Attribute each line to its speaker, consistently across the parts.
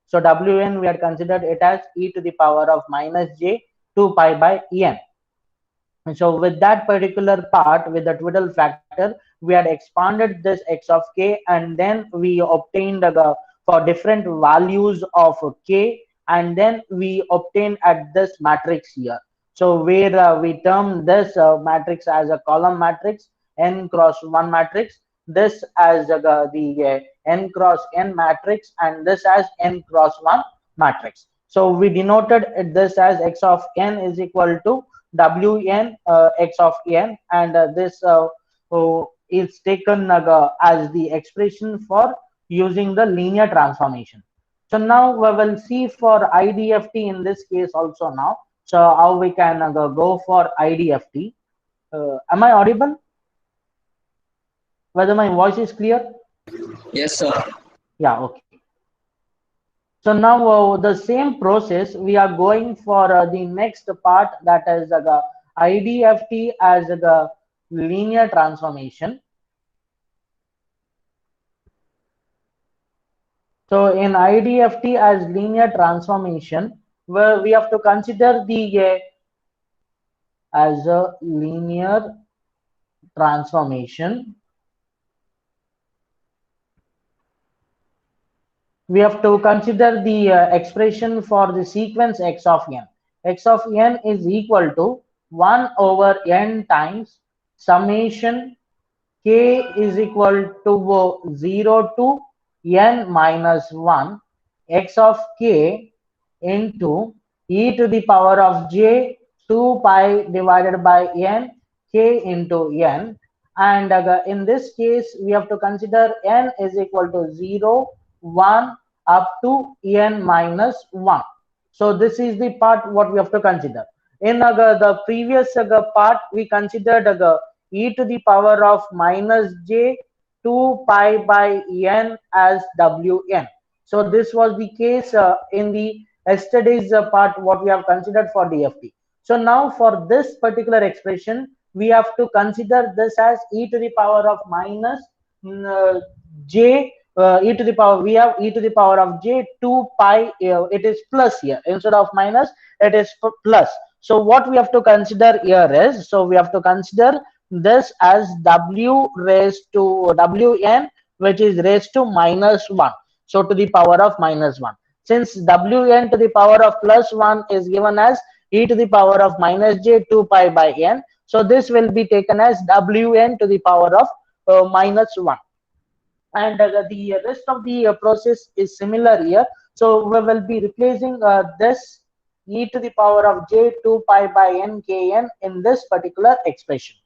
Speaker 1: So Wn we had considered it as e to the power of minus j 2 pi by n. And so with that particular part, with the twiddle factor, we had expanded this x of k, and then we obtained for different values of k, and then we obtained at this matrix here. So where we term this matrix as a column matrix, n cross 1 matrix, this as the n cross n matrix, and this as n cross 1 matrix. So we denoted this as x of n is equal to wn x of n, and this is taken as the expression for using the linear transformation. So now we will see for IDFT in this case also now. So how we can go for IDFT. Am I audible? Whether my voice is clear?
Speaker 2: Yes, sir.
Speaker 1: Yeah, okay. So now the same process we are going for the next part, that is the IDFT as the linear transformation. So in IDFT as linear transformation, where we have to consider the as a linear transformation, we have to consider the expression for the sequence x of n. X of n is equal to 1 over n times summation k is equal to 0 to n minus 1 x of k into e to the power of j 2 pi divided by n k into n, and in this case we have to consider n is equal to 0, 1 up to n minus 1. So this is the part what we have to consider. In the previous part we considered e to the power of minus j 2 pi by n as wn. So this was the case in the yesterday's part what we have considered for DFT. So now for this particular expression, we have to consider this as e to the power of minus j e to the power, we have e to the power of j 2 pi, it is plus here instead of minus, it is plus. So what we have to consider here is, so we have to consider this as w raised to wn, which is raised to minus 1, so to the power of minus 1. Since wn to the power of plus 1 is given as e to the power of minus j 2 pi by n, so this will be taken as wn to the power of minus 1. And the rest of the process is similar here. So we will be replacing this e to the power of j 2 pi by n kn in this particular expression.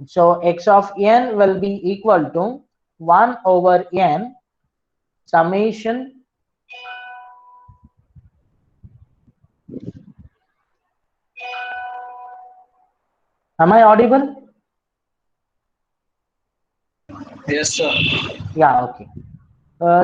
Speaker 1: So x of n will be equal to 1 over n summation am I audible?
Speaker 2: Yes, sir.
Speaker 1: Yeah, okay.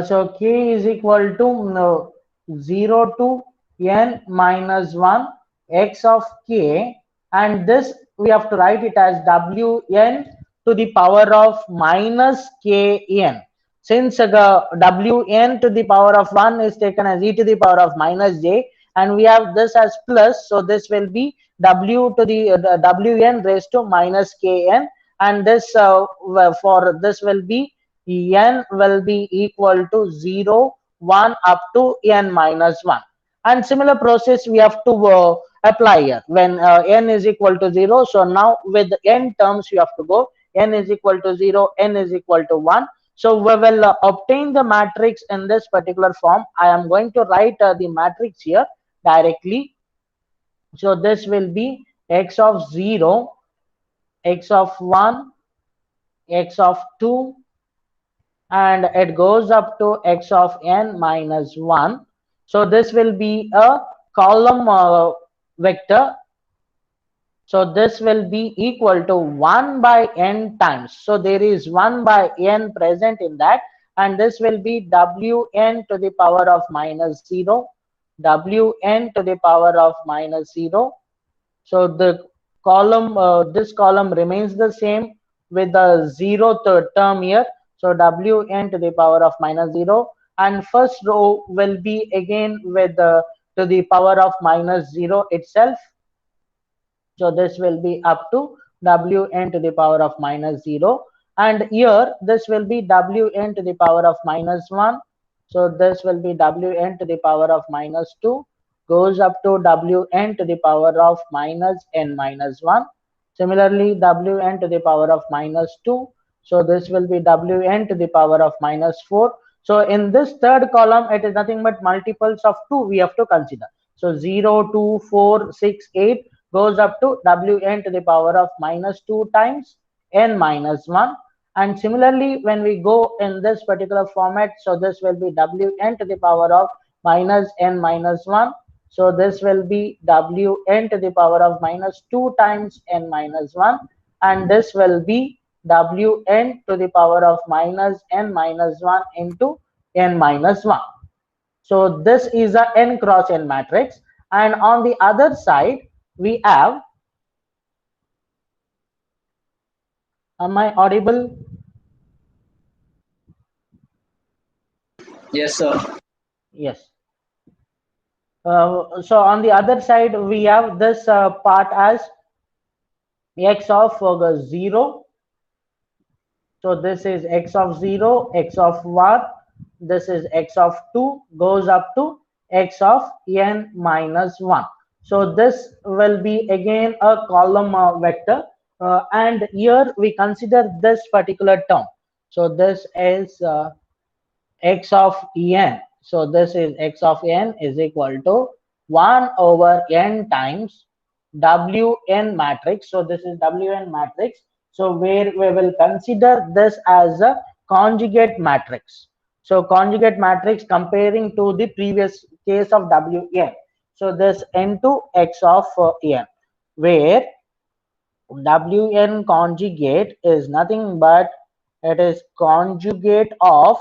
Speaker 1: So k is equal to 0 to n minus 1 x of k, and this we have to write it as wn to the power of minus kn. Since wn to the power of 1 is taken as e to the power of minus j, and we have this as plus, so this will be w to the wn raised to minus kn, and this for this will be n will be equal to 0, 1 up to n minus 1. And similar process we have to apply here when n is equal to 0. So now with n terms you have to go n is equal to 0, n is equal to 1. So we will obtain the matrix in this particular form. I am going to write the matrix here directly. So this will be x of 0, x of 1, x of 2, and it goes up to x of n minus 1. So this will be a column vector. So this will be equal to 1 by n times. So there is 1 by n present in that, and this will be wn to the power of minus 0, wn to the power of minus 0. So the column, this column remains the same with the zeroth term here. So wn to the power of minus 0, and first row will be again with to the power of minus 0 itself. So this will be up to Wn to the power of minus 0, and here this will be Wn to the power of minus 1. So this will be Wn to the power of minus 2, goes up to Wn to the power of minus n minus 1. Similarly, Wn to the power of minus 2. So this will be Wn to the power of minus 4. So in this third column, it is nothing but multiples of 2 we have to consider. So 0, 2, 4, 6, 8 goes up to Wn to the power of minus 2 times n minus 1. And similarly, when we go in this particular format, so this will be Wn to the power of minus n minus 1. So this will be Wn to the power of minus 2 times n minus 1, and this will be Wn to the power of minus n minus 1 into n minus 1. So this is a n cross n matrix, and on the other side we have, am I audible?
Speaker 2: Yes, sir.
Speaker 1: Yes. So on the other side we have this part as x of 0. So this is x of 0, x of 1, this is x of 2, goes up to x of n minus 1. So this will be again a column vector, and here we consider this particular term. So this is x of n. So this is x of n is equal to 1 over n times Wn matrix. So this is Wn matrix. So where we will consider this as a conjugate matrix. So conjugate matrix comparing to the previous case of Wn. So this n to x of n, where Wn conjugate is nothing but it is conjugate of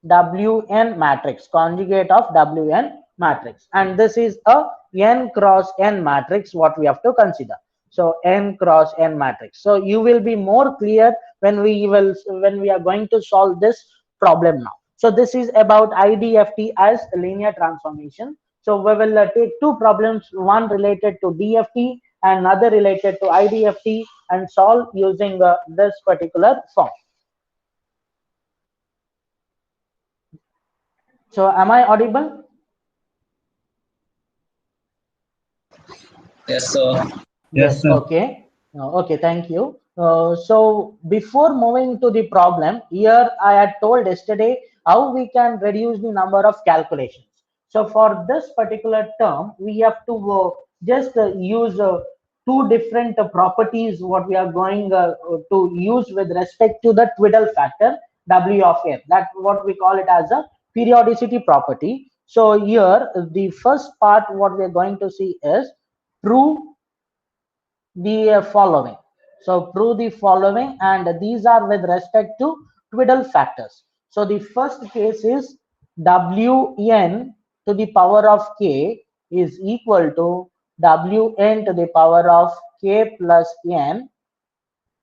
Speaker 1: Wn matrix, conjugate of Wn matrix, and this is a n cross n matrix what we have to consider. So n cross n matrix. So you will be more clear when we are going to solve this problem now. So this is about IDFT as linear transformation. So we will take two problems, one related to DFT and another related to IDFT, and solve using this particular form. So am I audible?
Speaker 2: Yes, sir.
Speaker 1: Yes, okay. Okay, thank you. So before moving to the problem, here I had told yesterday how we can reduce the number of calculations. So for this particular term, we have to just use two different properties what we are going to use with respect to the twiddle factor W of n. That's what we call it as a periodicity property. So here the first part what we are going to see is prove the following. So prove the following, and these are with respect to twiddle factors. So the first case is Wn to the power of k is equal to Wn to the power of k plus n,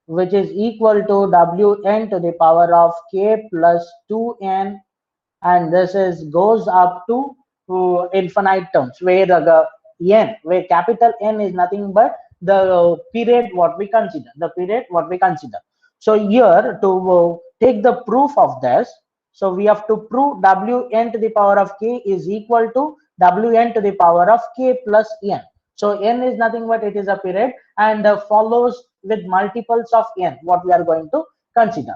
Speaker 1: which is equal to Wn to the power of k plus 2n, and this is goes up to infinite terms, where the n, where capital N is nothing but the period what we consider, So here to take the proof of this, so we have to prove Wn to the power of k is equal to Wn to the power of k plus n. So n is nothing but it is a period, and follows with multiples of n what we are going to consider.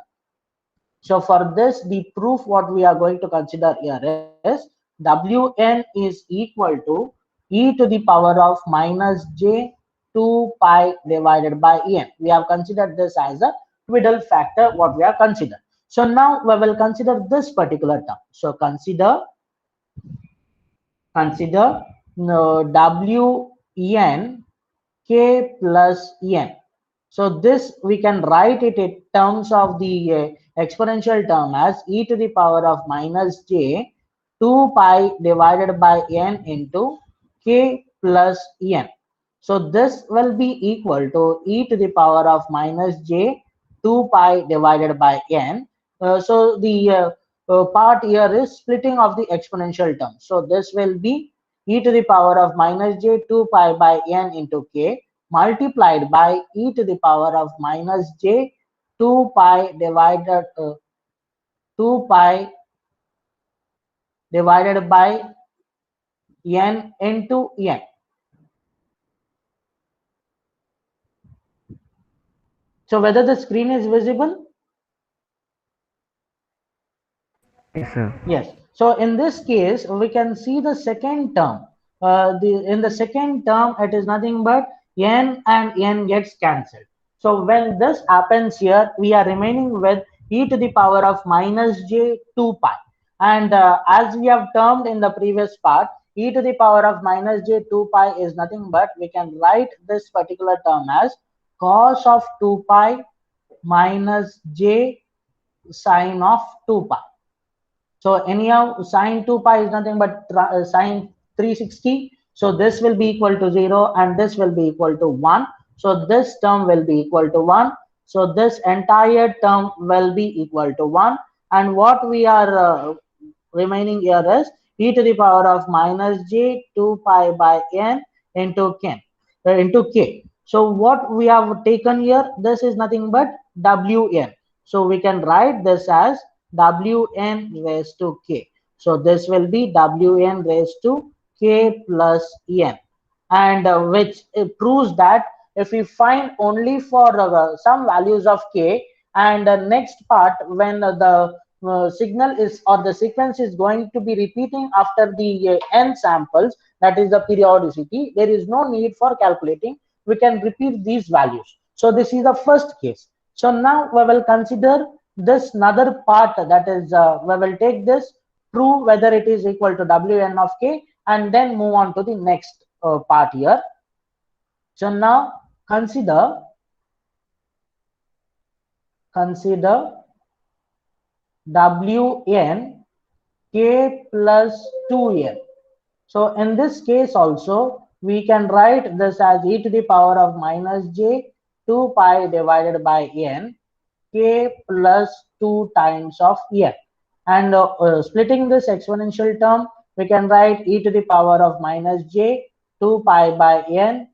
Speaker 1: So for this, the proof what we are going to consider here is Wn is equal to e to the power of minus j 2 pi divided by n. We have considered this as a twiddle factor what we are considered. So now we will consider this particular term. So consider Wn k plus n. So this we can write it in terms of the exponential term as e to the power of minus j 2 pi divided by n into k plus n. So this will be equal to e to the power of minus j 2 pi divided by n. So the part here is splitting of the exponential term. So this will be e to the power of minus j 2 pi by n into k multiplied by e to the power of minus j 2 pi divided 2 pi divided by n into n. So whether the screen is visible?
Speaker 3: Yes, sir.
Speaker 1: Yes. So in this case, we can see the second term. In the second term, it is nothing but n and n gets cancelled. So when this happens here, we are remaining with e to the power of minus j 2 pi. And as we have termed in the previous part, e to the power of minus j 2 pi is nothing but we can write this particular term as cos of 2 pi minus j sine of 2 pi. So anyhow, sine 2 pi is nothing but sine 360. So this will be equal to 0 and this will be equal to 1. So this term will be equal to 1. So this entire term will be equal to 1. And what we are remaining here is e to the power of minus j 2 pi by n into k. So what we have taken here, this is nothing but wn. So we can write this as wn raised to k. So this will be wn raised to k plus n, and which proves that if we find only for some values of k, and the next part when the signal is or the sequence is going to be repeating after the n samples, that is the periodicity, there is no need for calculating, we can repeat these values. So this is the first case. So now we will consider this another part, that is we will take this, prove whether it is equal to wn of k, and then move on to the next part here. So now consider wn k plus 2n. So in this case also we can write this as e to the power of minus j 2 pi divided by n k plus 2 times of n. And splitting this exponential term, we can write e to the power of minus j 2 pi by n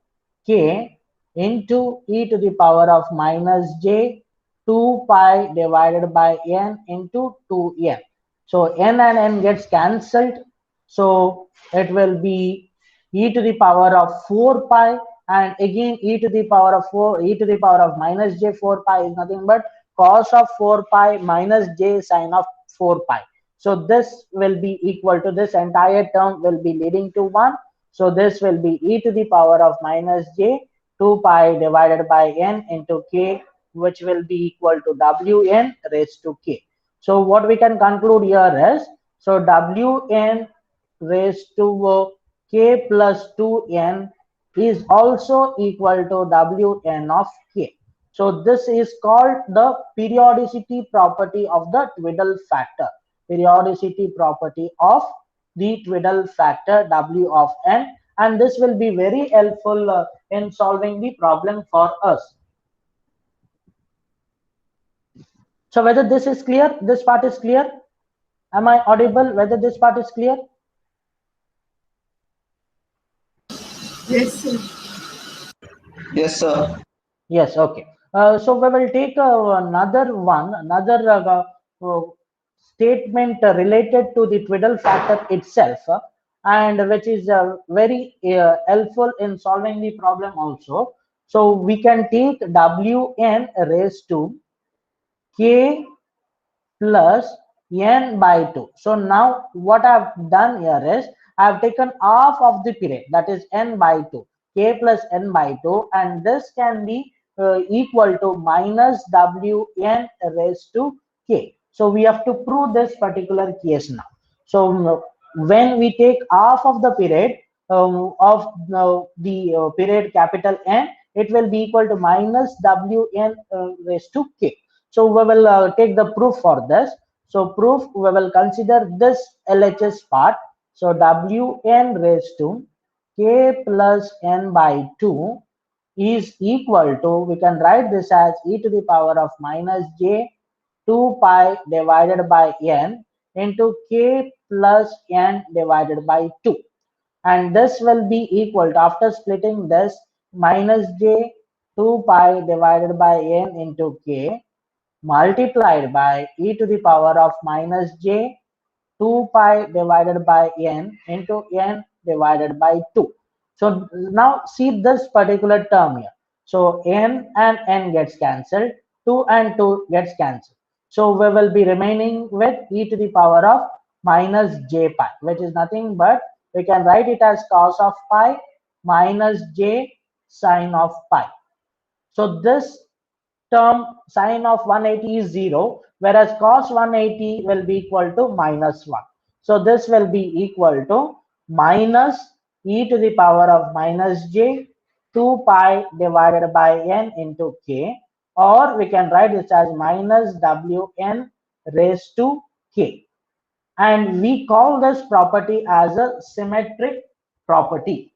Speaker 1: k into e to the power of minus j 2 pi divided by n into 2n. So n and n gets cancelled. So it will be e to the power of 4 pi, and again e to the power of 4, e to the power of minus j 4 pi is nothing but cos of 4 pi minus j sine of 4 pi. So this will be equal to, this entire term will be leading to 1. So this will be e to the power of minus j 2 pi divided by n into k, which will be equal to wn raised to k. So what we can conclude here is, so wn raised to k plus 2n is also equal to wn of k. So this is called the periodicity property of the Twiddle factor. Periodicity property of the Twiddle factor w of n, and this will be very helpful in solving the problem for us. So whether this is clear, this part is clear? Am I audible? Whether this part is clear?
Speaker 4: Yes, sir.
Speaker 2: Yes, sir.
Speaker 1: Yes, okay. So we will take another one, another statement related to the Twiddle factor itself, and which is very helpful in solving the problem also. So we can take wn raised to k plus n by 2. So now what I've done here is I've taken half of the period, that is n by 2, k plus n by 2, and this can be equal to minus wn raised to k. So we have to prove this particular case now. So when we take half of the period of the period capital N, it will be equal to minus wn raised to k. So we will take the proof for this. So proof, we will consider this LHS part. So wn raised to k plus n by 2 is equal to, we can write this as e to the power of minus j 2 pi divided by n into k plus n divided by 2. And this will be equal to, after splitting this, minus j 2 pi divided by n into k multiplied by e to the power of minus j 2 pi divided by n into n divided by 2. So now see this particular term here. So n and n gets cancelled, 2 and 2 gets cancelled. So we will be remaining with e to the power of minus j pi, which is nothing but, we can write it as cos of pi minus j sine of pi. So this term sine of 180 is 0, whereas cos 180 will be equal to minus 1. So this will be equal to minus e to the power of minus j 2 pi divided by n into k, or we can write this as minus wn raised to k. And we call this property as a symmetric property.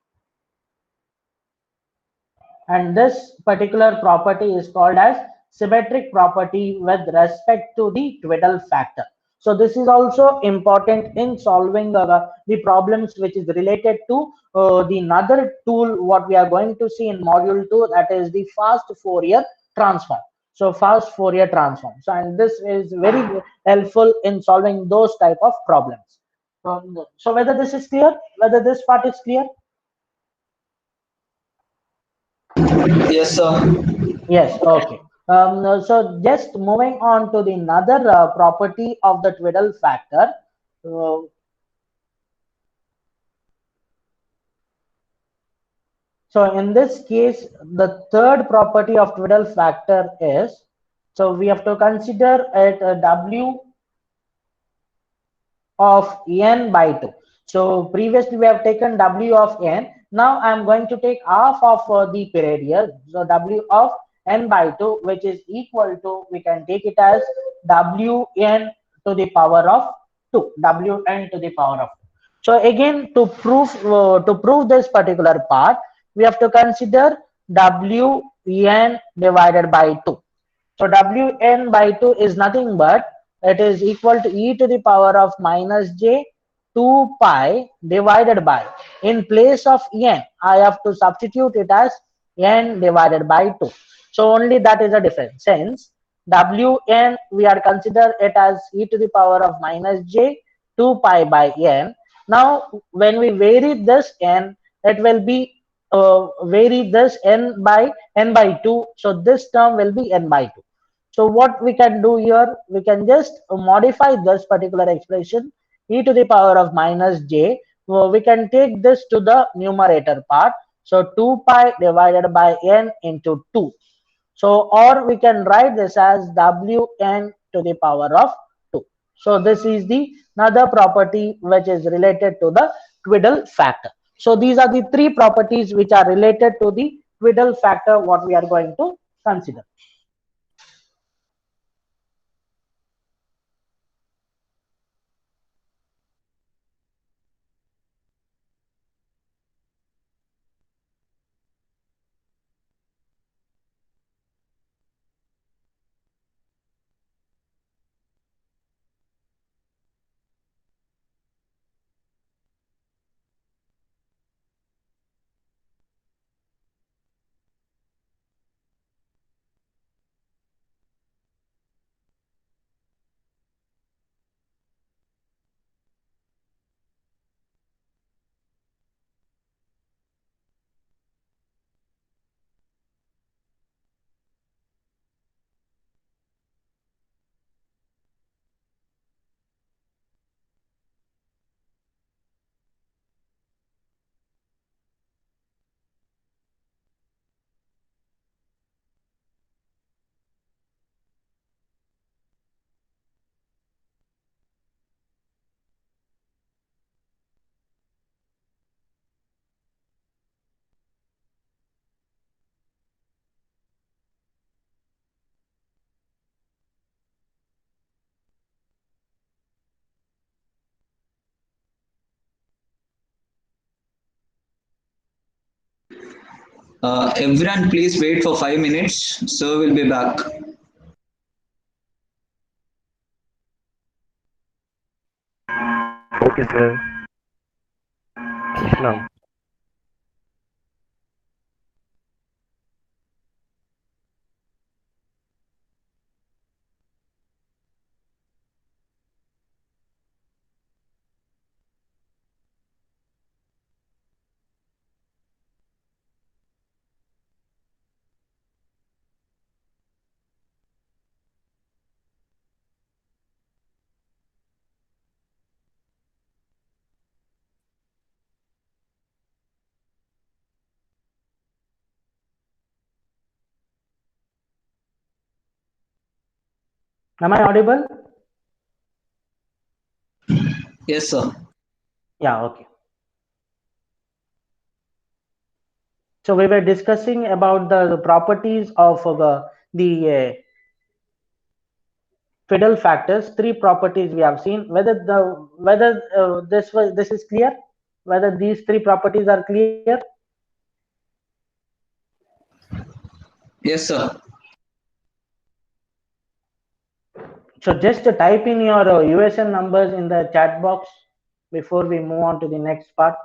Speaker 1: And this particular property is called as symmetric property with respect to the twiddle factor. So this is also important in solving the problems which is related to the another tool what we are going to see in module 2, that is the fast Fourier transform. So fast Fourier transform. So and this is very helpful in solving those type of problems. So whether this is clear, whether this part is clear?
Speaker 2: Yes, sir.
Speaker 1: Yes, okay. So just moving on to the another property of the twiddle factor. Uh, so in this case, the third property of twiddle factor is, so we have to consider it W of n by 2. So previously we have taken W of n. Now I am going to take half of the period here. So W of n by 2, which is equal to, we can take it as Wn to the power of 2. Wn to the power of 2. So again, to prove this particular part, we have to consider Wn divided by 2. So Wn by 2 is nothing but, it is equal to e to the power of minus j 2 pi divided by, in place of n, I have to substitute it as n divided by 2. So only that is the difference. Since Wn, we are consider it as e to the power of minus j 2 pi by n. Now when we vary this n, it will be vary this n by 2. So this term will be n by 2. So what we can do here, we can just modify this particular expression e to the power of minus j. We can take this to the numerator part. So 2 pi divided by n into 2. So or we can write this as wn to the power of 2. So this is the another property which is related to the twiddle factor. So these are the three properties which are related to the twiddle factor what we are going to consider.
Speaker 2: Everyone, please wait for 5 minutes. Sir will be back.
Speaker 3: Okay, sir. Yes, now.
Speaker 1: Am I audible?
Speaker 2: Yes, sir.
Speaker 1: Yeah, okay. So we were discussing about the properties of the fiddle factors. Three properties we have seen. Whether this is clear, whether these three properties are clear.
Speaker 2: Yes, sir.
Speaker 1: So just type in your USN numbers in the chat box before we move on to the next part.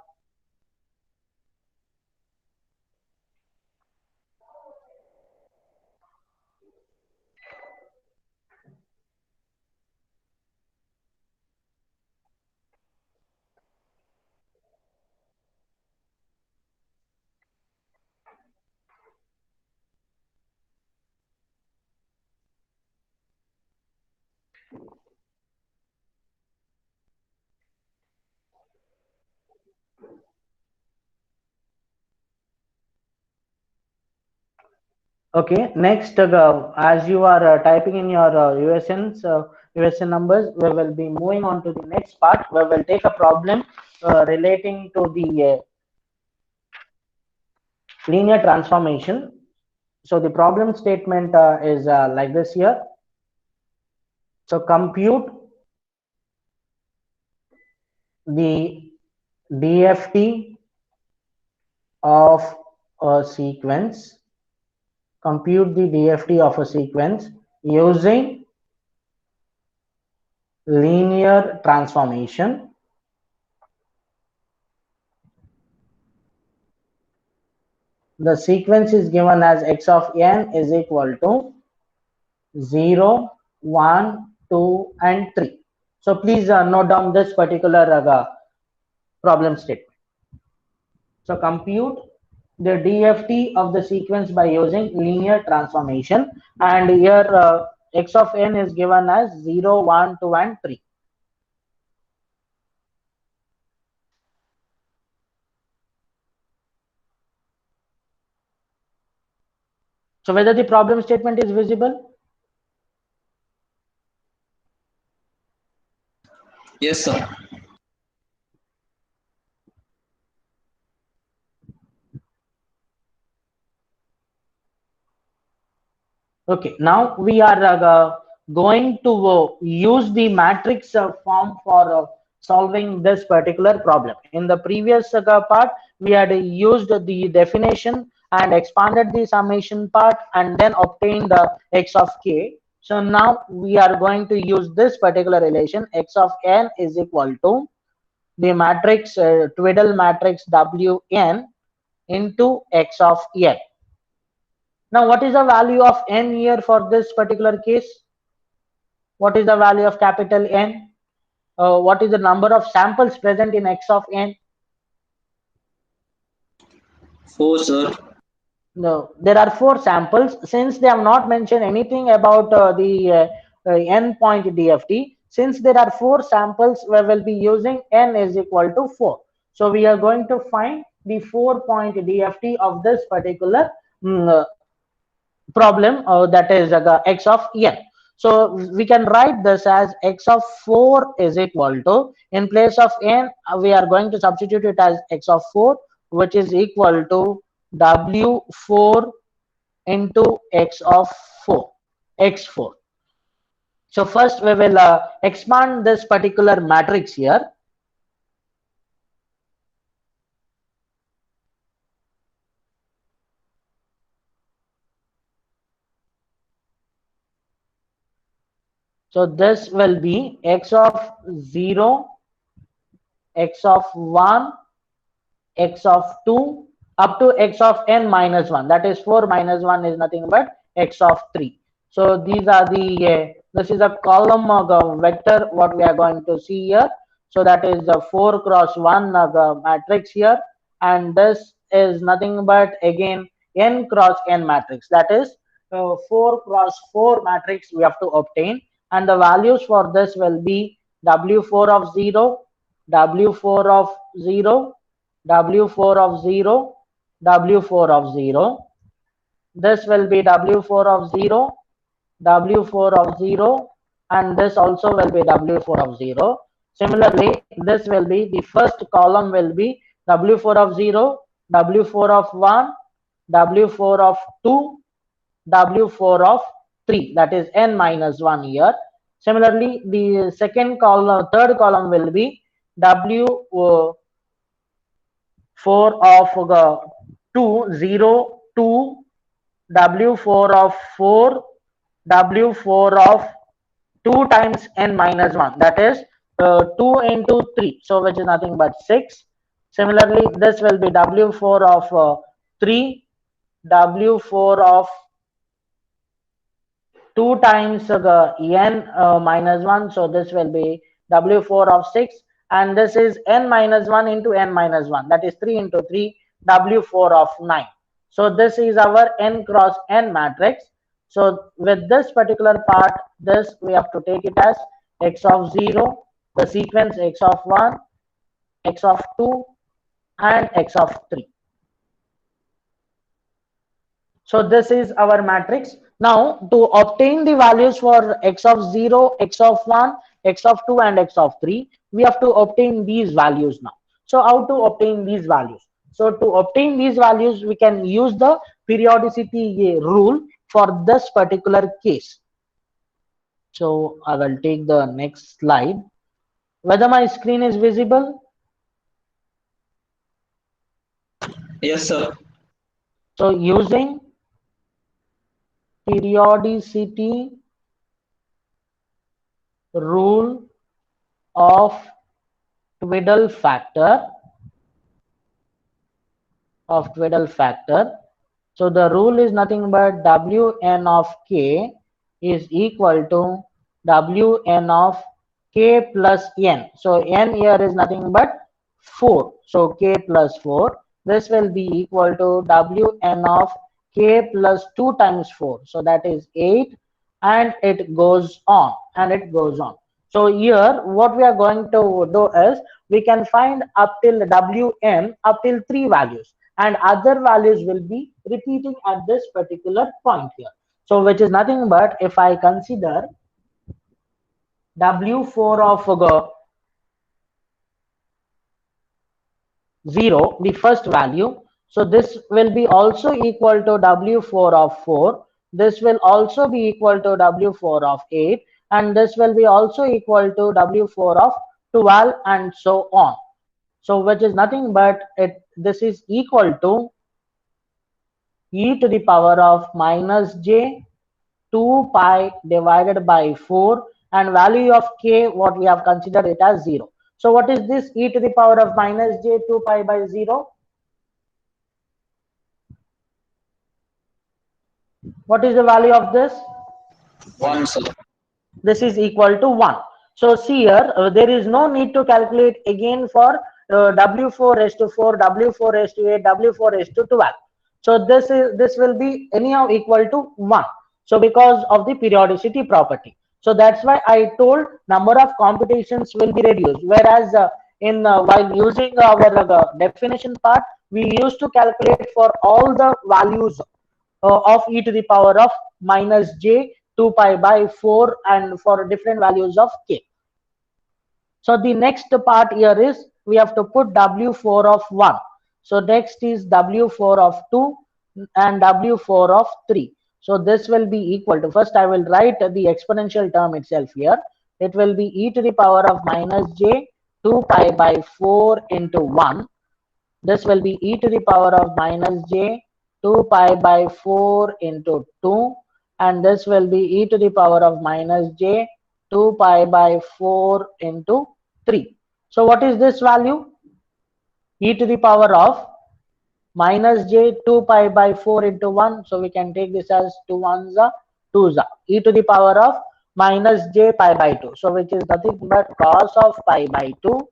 Speaker 1: Okay, next, as you are typing in your USN numbers, we will be moving on to the next part where we'll take a problem relating to the linear transformation. So the problem statement is like this here. So compute the DFT of a sequence. Compute the DFT of a sequence using linear transformation. The sequence is given as x of n is equal to 0, 1, 2, and 3. So please note down this particular problem statement. So compute the DFT of the sequence by using linear transformation, and here x of n is given as 0, 1, 2, and 3. So whether the problem statement is visible?
Speaker 2: Yes, sir.
Speaker 1: Okay, now we are going to use the matrix form for solving this particular problem. In the previous part, we had used the definition and expanded the summation part and then obtained the x of k. So now we are going to use this particular relation, x of n is equal to the matrix twiddle matrix Wn into x of n. Now, what is the value of n here for this particular case? What is the value of capital N? What is the number of samples present in x of n?
Speaker 2: 4, sir.
Speaker 1: No, there are 4 samples. Since they have not mentioned anything about the n point DFT, since there are 4 samples, we will be using n is equal to 4. So we are going to find the 4-point DFT of this particular problem, that is x of n. So we can write this as x of 4 is equal to, in place of n, we are going to substitute it as x of 4, which is equal to W4 into x of 4, x4. So first we will expand this particular matrix here. So this will be x of 0, x of 1, x of 2, up to x of n minus 1. That is 4 minus 1 is nothing but x of 3. So these are the, this is a column vector what we are going to see here. So that is the 4 cross 1 matrix here, and this is nothing but again n cross n matrix. That is 4 cross 4 matrix we have to obtain, and the values for this will be W4 of 0, W4 of 0, W4 of 0, W4 of 0. This will be W4 of 0, W4 of 0, and this also will be W4 of 0. Similarly, this will be the first column will be W4 of 0, W4 of 1, W4 of 2, W4 of 3. That is n minus 1 here. Similarly, the second column, third column will be W4 of 2, 0, 2, W4 of 4, W4 of 2 times n minus 1. That is 2 into 3. So which is nothing but 6. Similarly, this will be W4 of 3, W4 of 2 times n minus 1. So this will be W4 of 6. And this is n minus 1 into n minus 1. That is 3 into 3, W4 of 9. So this is our n cross n matrix. So with this particular part, this we have to take it as x of 0, the sequence x of 1, x of 2, and x of 3. So this is our matrix. Now to obtain the values for x of 0, x of 1, x of 2, and x of 3, we have to obtain these values now. So how to obtain these values? So to obtain these values, we can use the periodicity rule for this particular case. So I will take the next slide. Whether my screen is visible?
Speaker 2: Yes, sir.
Speaker 1: So using periodicity rule of Twiddle factor, so the rule is nothing but Wn of k is equal to Wn of k plus n. So n here is nothing but 4. So k plus 4. This will be equal to Wn of k plus 2 times 4. So that is 8, and it goes on and it goes on. So here what we are going to do is we can find up till Wn up till 3 values, and other values will be repeating at this particular point here. So which is nothing but if I consider W4 of 0, the first value, so this will be also equal to W4 of 4. This will also be equal to W4 of 8, and this will be also equal to W4 of 12, and so on. So which is nothing but this is equal to e to the power of minus j 2 pi divided by 4, and value of k what we have considered it as 0. So what is this e to the power of minus j 2 pi by 0? What is the value of this?
Speaker 2: 1, sir.
Speaker 1: This is equal to 1. So see here, there is no need to calculate again for W4 raised to 4, W4 raised to 8, W4 raised to 12. So this will be anyhow equal to 1. So because of the periodicity property. So that's why I told number of computations will be reduced. Whereas while using our definition part, we used to calculate for all the values of e to the power of minus j 2 pi by 4, and for different values of k. So the next part here is we have to put W4 of 1. So next is W4 of 2 and W4 of 3. So this will be equal to, first I will write the exponential term itself here. It will be e to the power of minus j 2 pi by 4 into 1. This will be e to the power of minus j 2 pi by 4 into 2, and this will be e to the power of minus j 2 pi by 4 into 3. So what is this value? E to the power of minus j 2 pi by 4 into 1. So we can take this as 2 ones are 2s are e to the power of minus j pi by 2. So which is nothing but cos of pi by 2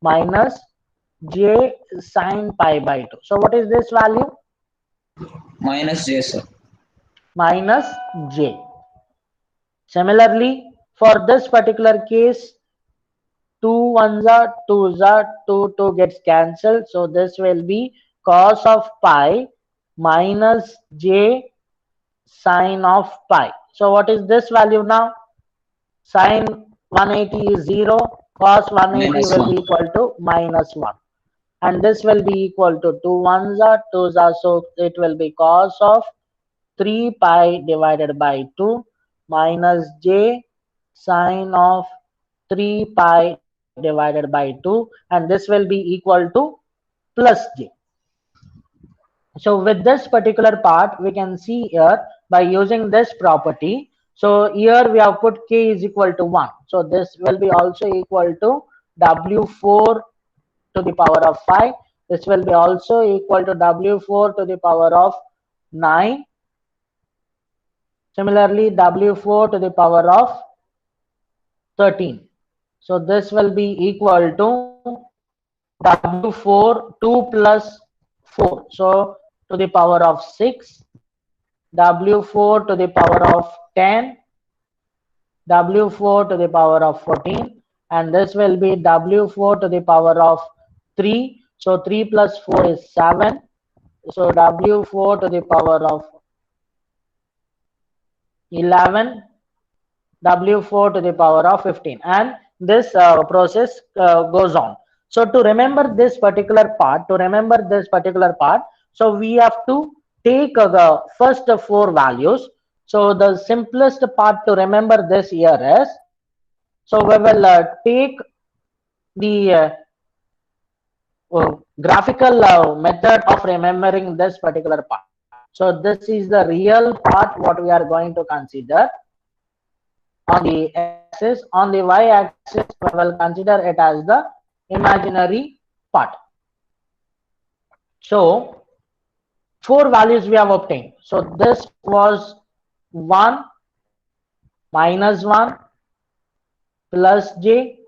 Speaker 1: minus j sine pi by 2. So what is this value?
Speaker 2: Minus j, sir.
Speaker 1: Minus j. Similarly, for this particular case, 2 ones are 2s are 2 gets cancelled. So this will be cos of pi minus j sine of pi. So what is this value now? Sine 180 is 0, cos 180
Speaker 2: Minus
Speaker 1: will
Speaker 2: 1.
Speaker 1: be equal to minus 1. And this will be equal to 2 ones are 2s are, so it will be cos of 3 pi divided by 2 minus j sine of 3 pi divided by 2, and this will be equal to plus j. So with this particular part, we can see here by using this property. So here we have put k is equal to 1. So this will be also equal to W4 to the power of 5. This will be also equal to W4 to the power of 9. Similarly, W4 to the power of 13. So this will be equal to W4 2 plus 4. So to the power of 6. W4 to the power of 10. W4 to the power of 14. And this will be W4 to the power of 3. So 3 plus 4 is 7. So W4 to the power of 11, W4 to the power of 15, and this process goes on. So to remember this particular part, so we have to take the first 4 values. So the simplest part to remember this here is, so we will take the graphical method of remembering this particular part. So this is the real part what we are going to consider on the x-axis. On the y-axis, we will consider it as the imaginary part. So 4 values we have obtained. So this was 1, minus 1, plus j,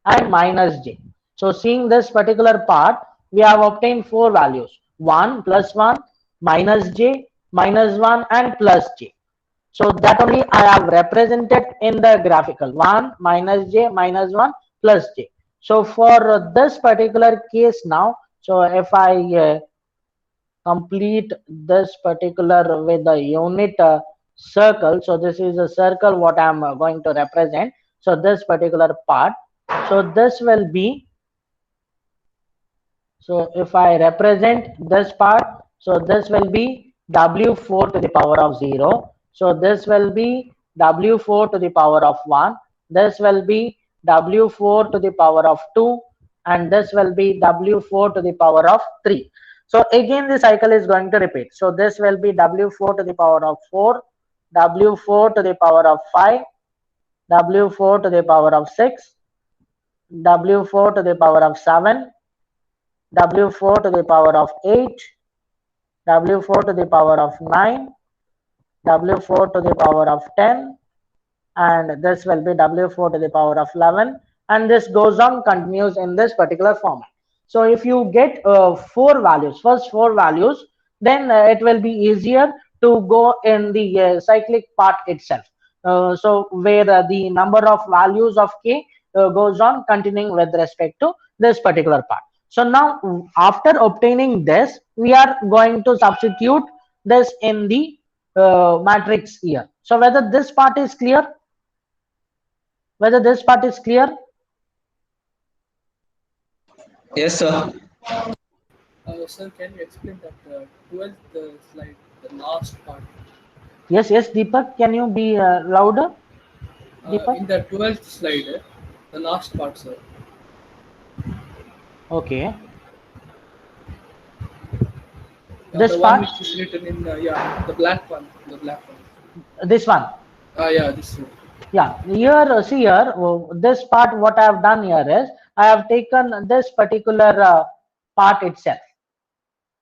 Speaker 1: and minus j. So seeing this particular part, we have obtained 4 values: 1, plus 1, minus j, minus 1, and plus j. So that only I have represented in the graphical: 1, minus j, minus 1, plus j. So for this particular case now, so if I complete this particular with the unit circle, so this is a circle what I am going to represent. So this particular part, so this will be, so if I represent this part, so this will be W4 to the power of 0. So this will be W4 to the power of 1. This will be W4 to the power of 2. And this will be W4 to the power of 3. So again the cycle is going to repeat. So this will be W4 to the power of 4, W4 to the power of 5, W4 to the power of 6, W4 to the power of 7, W4 to the power of 8, W4 to the power of 9, W4 to the power of 10, and this will be W4 to the power of 11, and this goes on, continues in this particular format. So if you get 4 values, first 4 values, then it will be easier to go in the cyclic part itself. So where the number of values of k goes on continuing with respect to this particular part. So now after obtaining this, we are going to substitute this in the matrix here. So whether this part is clear? Whether this part is clear?
Speaker 2: Yes, sir.
Speaker 5: Sir, can you explain that 12th slide, the last part?
Speaker 1: Yes, Deepak, can you be louder? Deepak?
Speaker 5: In the 12th slide, the last part, sir.
Speaker 1: Okay.
Speaker 5: The
Speaker 1: This
Speaker 5: one
Speaker 1: part?
Speaker 5: which is written in, the black one.
Speaker 1: This one?
Speaker 5: Yeah, this one.
Speaker 1: Yeah, here, see here, this part what I have done here is, I have taken this particular part itself.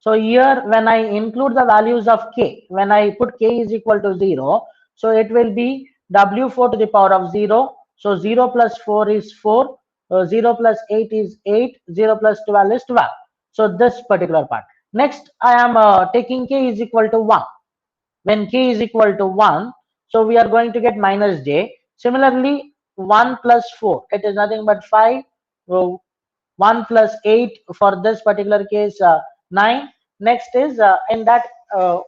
Speaker 1: So here when I include the values of k, when I put k is equal to 0, so it will be w4 to the power of 0. So 0 plus 4 is 4, 0 plus 8 is 8, 0 plus 12 is 12. So this particular part. Next I am taking k is equal to 1. When k is equal to 1, so we are going to get minus j. Similarly 1 plus 4, it is nothing but 5. 1 plus 8 for this particular case 9. Next is in that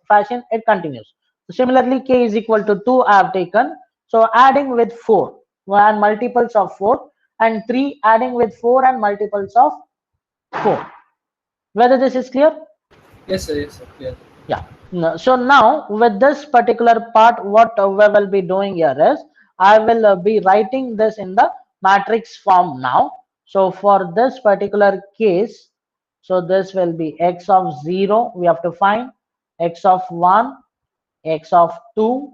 Speaker 1: fashion it continues. Similarly k is equal to 2 I have taken, so adding with 4 and multiples of 4, and 3 adding with 4 and multiples of 4. Whether this is clear?
Speaker 5: Yes, sir. Yes, sir. Clear.
Speaker 1: Yeah. So now with this particular part, what we will be doing here is I will be writing this in the matrix form now. So for this particular case, so this will be x of 0, we have to find x of 1, x of 2,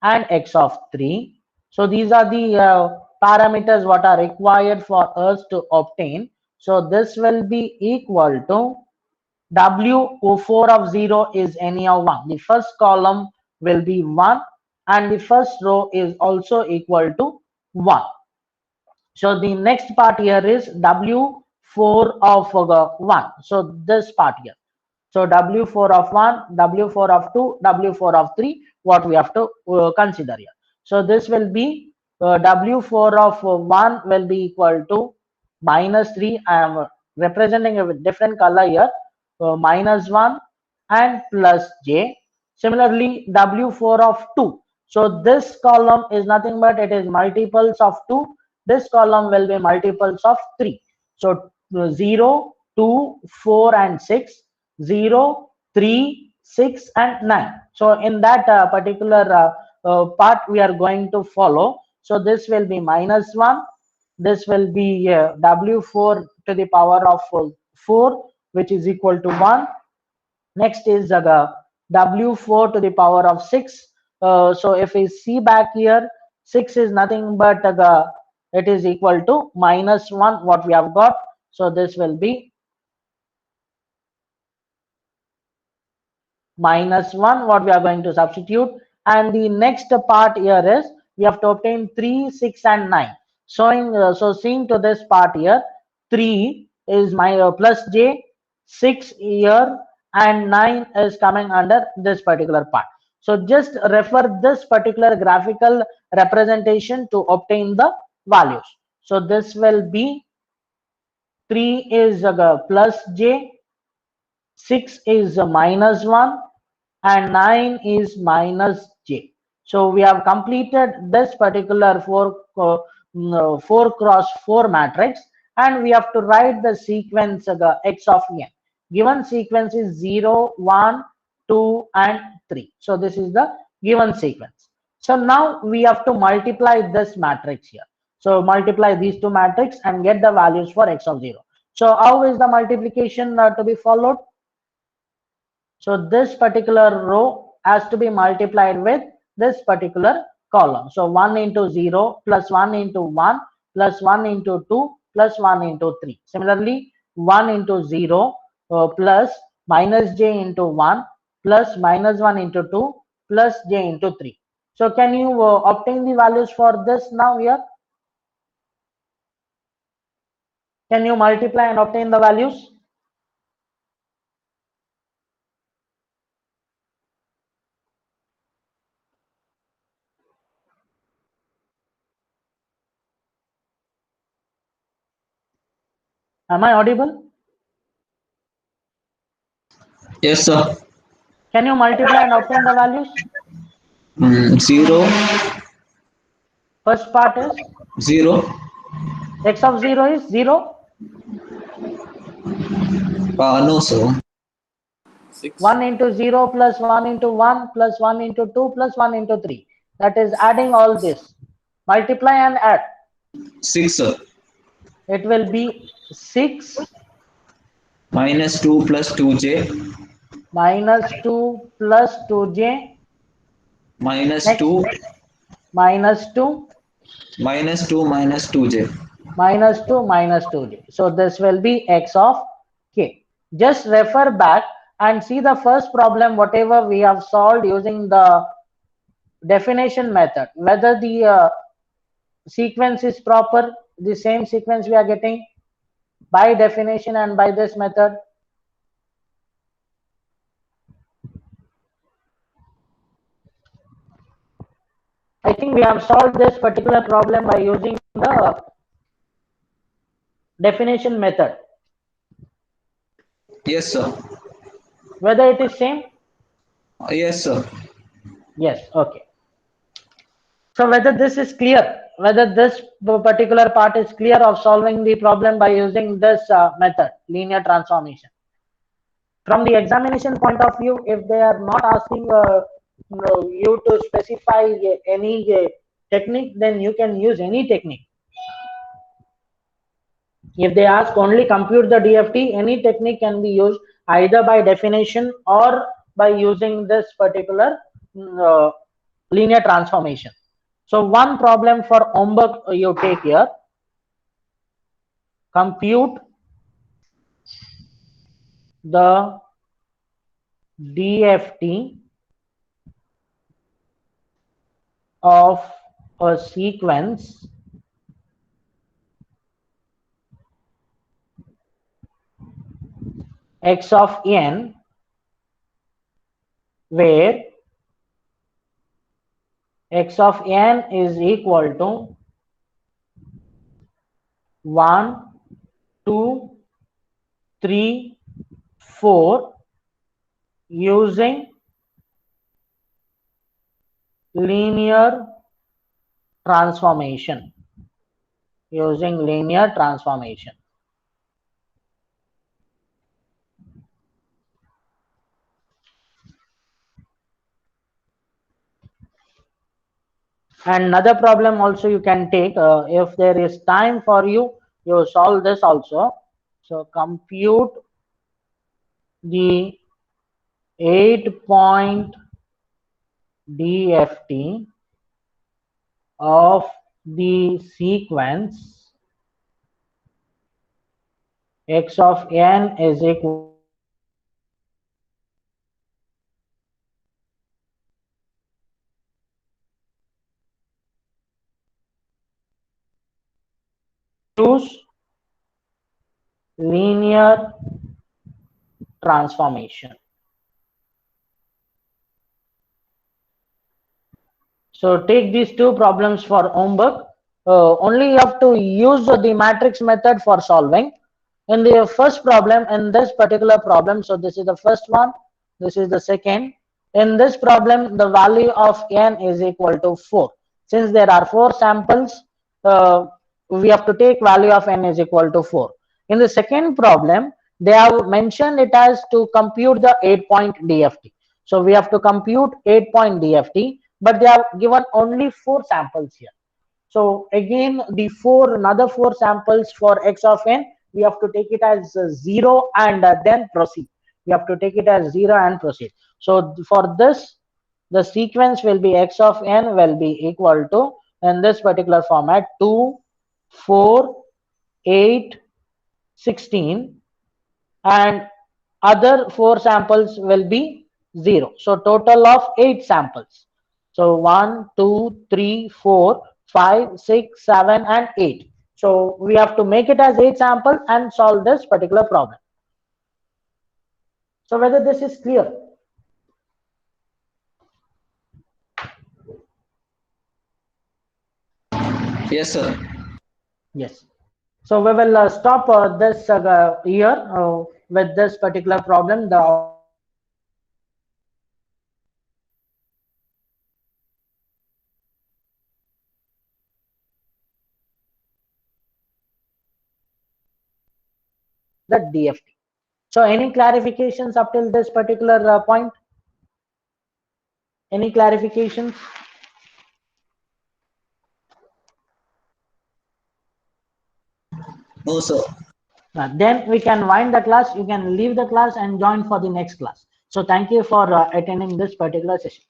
Speaker 1: and x of 3. So these are the parameters what are required for us to obtain. So this will be equal to W4 of 0 is any of 1. The first column will be 1 and the first row is also equal to 1. So the next part here is W4 of 1. So this part here. So W4 of 1, W4 of 2, W4 of 3, what we have to consider here. So this will be W4 of 1 will be equal to minus 3. I am representing a different color here. Minus 1 and plus j. Similarly, W4 of 2. So this column is nothing but it is multiples of 2. This column will be multiples of 3. So 0, 2, 4 and 6, 0, 3, 6 and 9. So in that particular part we are going to follow. So this will be minus 1. This will be W4 to the power of 4, which is equal to 1. Next is W4 to the power of 6. So if we see back here, 6 is nothing but it is equal to minus 1 what we have got. So this will be minus 1 what we are going to substitute. And the next part here is we have to obtain 3, 6 and 9. So seeing to this part here, 3 is my plus j, 6 here and 9 is coming under this particular part. So just refer this particular graphical representation to obtain the values. So this will be 3 is plus j, 6 is minus 1 and 9 is minus j. So we have completed this particular 4 cross 4 matrix, and we have to write the sequence x of n. Given sequence is 0, 1, 2 and 3. So this is the given sequence. So now we have to multiply this matrix here. So multiply these two matrices and get the values for x of 0. So how is the multiplication to be followed? So this particular row has to be multiplied with this particular column. So 1 into 0 plus 1 into 1 plus 1 into 2 plus 1 into 3. Similarly, 1 into 0 plus minus j into 1 plus minus 1 into 2 plus j into 3. So can you obtain the values for this now here? Can you multiply and obtain the values? Am I audible?
Speaker 2: Yes, sir.
Speaker 1: Can you multiply and obtain the values?
Speaker 2: 0,
Speaker 1: First part is
Speaker 2: 0.
Speaker 1: x of 0 is 0.
Speaker 2: No, sir.
Speaker 5: 6.
Speaker 1: 1 into 0 plus 1 into 1 plus 1 into 2 plus 1 into 3. That is adding all this. Multiply and add.
Speaker 2: 6, sir.
Speaker 1: It will be 6
Speaker 2: Minus 2 plus 2j.
Speaker 1: minus 2 plus 2j.
Speaker 2: Minus
Speaker 1: Next.
Speaker 2: 2.
Speaker 1: Minus 2.
Speaker 2: Minus 2 minus 2j.
Speaker 1: minus 2 minus 2j. So this will be x of k. Just refer back and see the first problem, whatever we have solved using the definition method, whether the sequence is proper, the same sequence we are getting by definition and by this method. I think we have solved this particular problem by using the definition method.
Speaker 2: Yes, sir.
Speaker 1: Whether it is same?
Speaker 2: Yes, sir.
Speaker 1: Yes, okay. So whether this is clear, whether this particular part is clear of solving the problem by using this method, linear transformation. From the examination point of view, if they are not asking you to specify any technique, then you can use any technique. If they ask only compute the DFT, any technique can be used either by definition or by using this particular linear transformation. So one problem for homework you take here, compute the DFT of a sequence x of n where x of n is equal to 1, 2, 3, 4 using linear transformation. Using linear transformation. And another problem also you can take, if there is time for you, you solve this also. So compute the 8-point DFT of the sequence x of n is equal to linear transformation. So take these two problems for homework. Only you have to use the matrix method for solving. In the first problem, in this particular problem, so this is the first one, this is the second. In this problem, the value of n is equal to 4. Since there are 4 samples, we have to take value of n is equal to 4. In the second problem, they have mentioned it as to compute the 8-point DFT. So we have to compute 8-point DFT, but they have given only 4 samples here. So again, the another 4 samples for x of n, we have to take it as 0 and then proceed. We have to take it as 0 and proceed. So for this, the sequence will be x of n will be equal to, in this particular format, 2, 4, 8, 16, and other 4 samples will be 0. So total of 8 samples. So 1, 2, 3, 4, 5, 6, 7, and 8. So we have to make it as 8 samples and solve this particular problem. So whether this is clear?
Speaker 2: Yes, sir.
Speaker 1: Yes. So we will stop this here with this particular problem. The DFT. So any clarifications up till this particular point? Any clarifications?
Speaker 2: No, sir.
Speaker 1: Then we can wind the class. You can leave the class and join for the next class. So thank you for attending this particular session.